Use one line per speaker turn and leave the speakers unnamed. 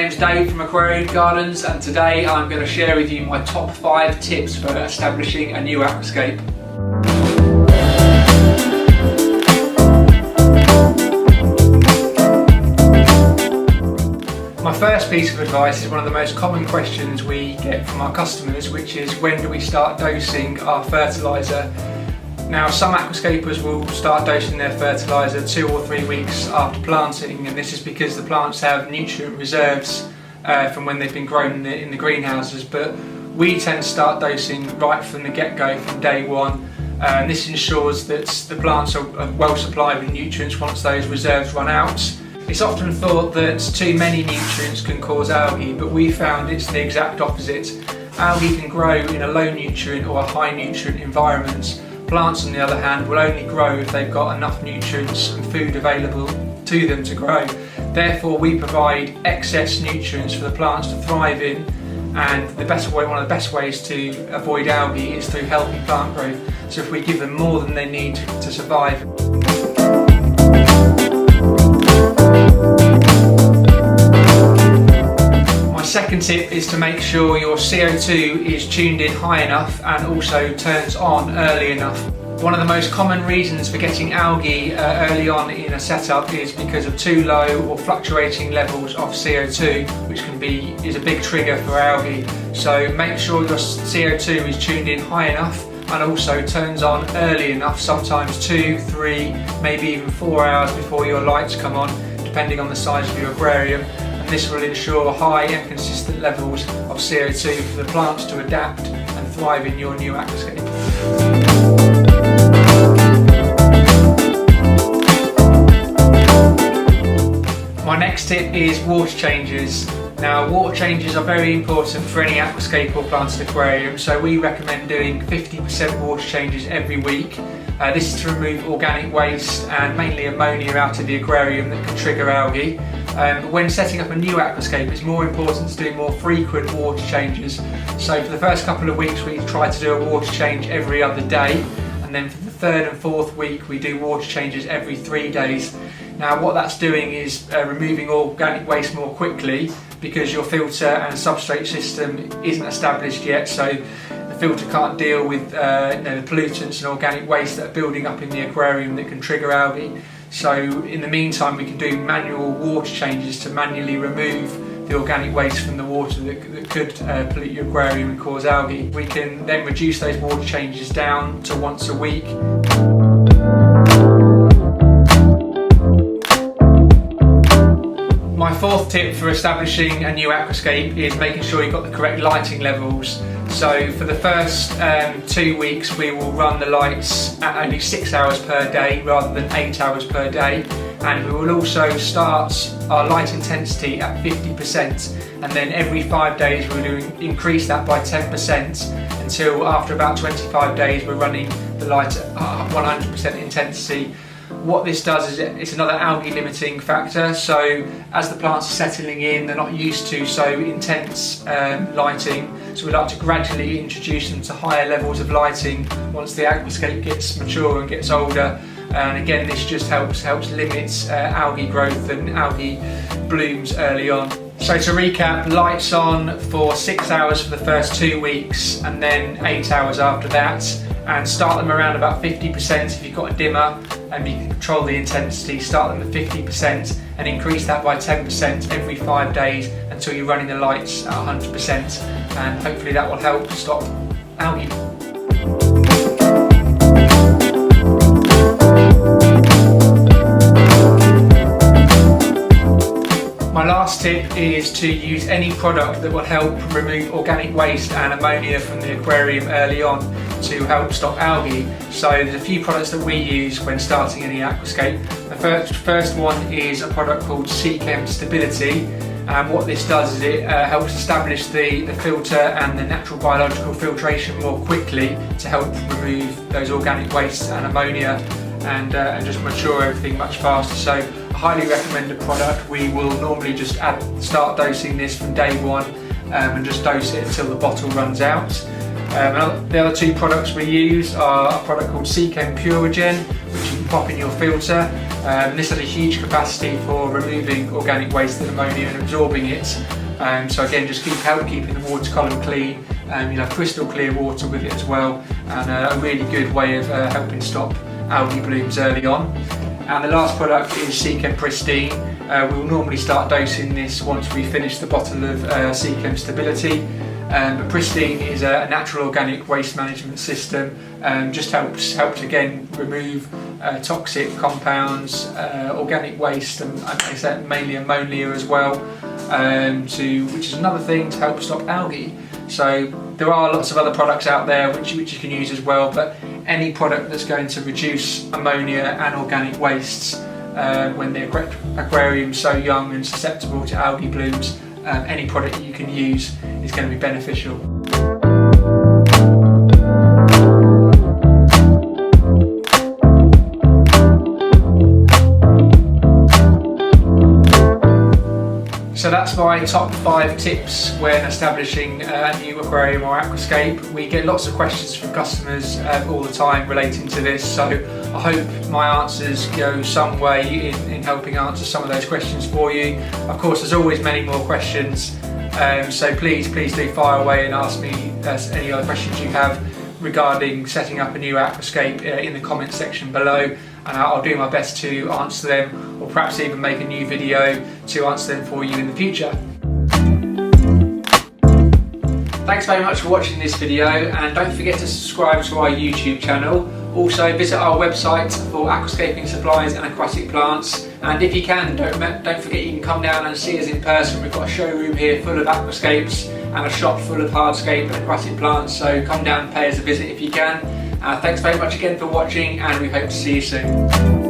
name's Dave from Aquarium Gardens, and today I'm going to share with you my top 5 tips for establishing a new aquascape. My first piece of advice is one of the most common questions we get from our customers, which is when do we start dosing our fertilizer? Now, some aquascapers will start dosing their fertilizer 2 or 3 weeks after planting, and this is because the plants have nutrient reserves from when they've been grown in the greenhouses, but we tend to start dosing right from the get-go, from day one. This ensures that the plants are well supplied with nutrients once those reserves run out. It's often thought that too many nutrients can cause algae, but we found it's the exact opposite. Algae can grow in a low nutrient or a high nutrient environment. Plants, on the other hand, will only grow if they've got enough nutrients and food available to them to grow. Therefore, we provide excess nutrients for the plants to thrive in, and one of the best ways to avoid algae is through healthy plant growth. So if we give them more than they need to survive. Second tip is to make sure your CO2 is tuned in high enough and also turns on early enough. One of the most common reasons for getting algae early on in a setup is because of too low or fluctuating levels of CO2, which is a big trigger for algae. So make sure your CO2 is tuned in high enough and also turns on early enough, sometimes 2, 3, maybe even 4 hours before your lights come on, depending on the size of your aquarium. This will ensure high and consistent levels of CO2 for the plants to adapt and thrive in your new aquascape. My next tip is water changes. Now, water changes are very important for any aquascape or planted aquarium, so we recommend doing 50% water changes every week. This is to remove organic waste and mainly ammonia out of the aquarium that can trigger algae. When setting up a new aquascape, it's more important to do more frequent water changes. So for the first couple of weeks we try to do a water change every other day, and then for the 3rd and 4th week we do water changes every 3 days. Now what that's doing is removing organic waste more quickly, because your filter and substrate system isn't established yet, so the filter can't deal with the pollutants and organic waste that are building up in the aquarium that can trigger algae. So in the meantime we can do manual water changes to manually remove the organic waste from the water that could pollute your aquarium and cause algae. We can then reduce those water changes down to once a week. My 4th tip for establishing a new aquascape is making sure you've got the correct lighting levels. So for the first 2 weeks we will run the lights at only 6 hours per day rather than 8 hours per day, and we will also start our light intensity at 50%, and then every 5 days we're going to increase that by 10% until after about 25 days we're running the light at 100% intensity. What this does is it's another algae limiting factor, so as the plants are settling in, they're not used to so intense lighting, so we like to gradually introduce them to higher levels of lighting once the aquascape gets mature and gets older. And again, this just helps limit algae growth and algae blooms early on. So to recap, lights on for 6 hours for the first 2 weeks and then 8 hours after that, and start them around about 50% if you've got a dimmer, and you can control the intensity. Start them at 50% and increase that by 10% every 5 days until you're running the lights at 100%, and hopefully that will help stop algae. My last tip is to use any product that will help remove organic waste and ammonia from the aquarium early on to help stop algae. So there's a few products that we use when starting any aquascape. The first one is a product called Co2 Stability, and what this does is it helps establish the filter and the natural biological filtration more quickly to help remove those organic wastes and ammonia and just mature everything much faster. So I highly recommend the product. We will normally just start dosing this from day one and just dose it until the bottle runs out. The other 2 products we use are a product called Co2 Purigen, which you can pop in your filter, This has a huge capacity for removing organic waste and ammonia and absorbing it. So again, just keeping the water column clean, crystal clear water with it as well, and a really good way of helping stop algae blooms early on. And the last product is Seachem Pristine. We will normally start dosing this once we finish the bottle of Seachem Stability. But Pristine is a natural organic waste management system. Just helps again remove toxic compounds, organic waste, and like I said, mainly ammonia as well, which is another thing to help stop algae. So there are lots of other products out there which you can use as well, but any product that's going to reduce ammonia and organic wastes when the aquarium's so young and susceptible to algae blooms, any product that you can use is going to be beneficial. So that's my top 5 tips when establishing a new aquarium or aquascape. We get lots of questions from customers all the time relating to this, so I hope my answers go some way in helping answer some of those questions for you. Of course, there's always many more questions, so please do fire away and ask me any other questions you have regarding setting up a new aquascape in the comments section below, and I'll do my best to answer them, or perhaps even make a new video to answer them for you in the future. Thanks very much for watching this video, and don't forget to subscribe to our YouTube channel. Also visit our website for aquascaping supplies and aquatic plants, and if you can, don't forget you can come down and see us in person. We've got a showroom here full of aquascapes and a shop full of hardscape and aquatic plants, so come down and pay us a visit if you can. Thanks very much again for watching, and we hope to see you soon.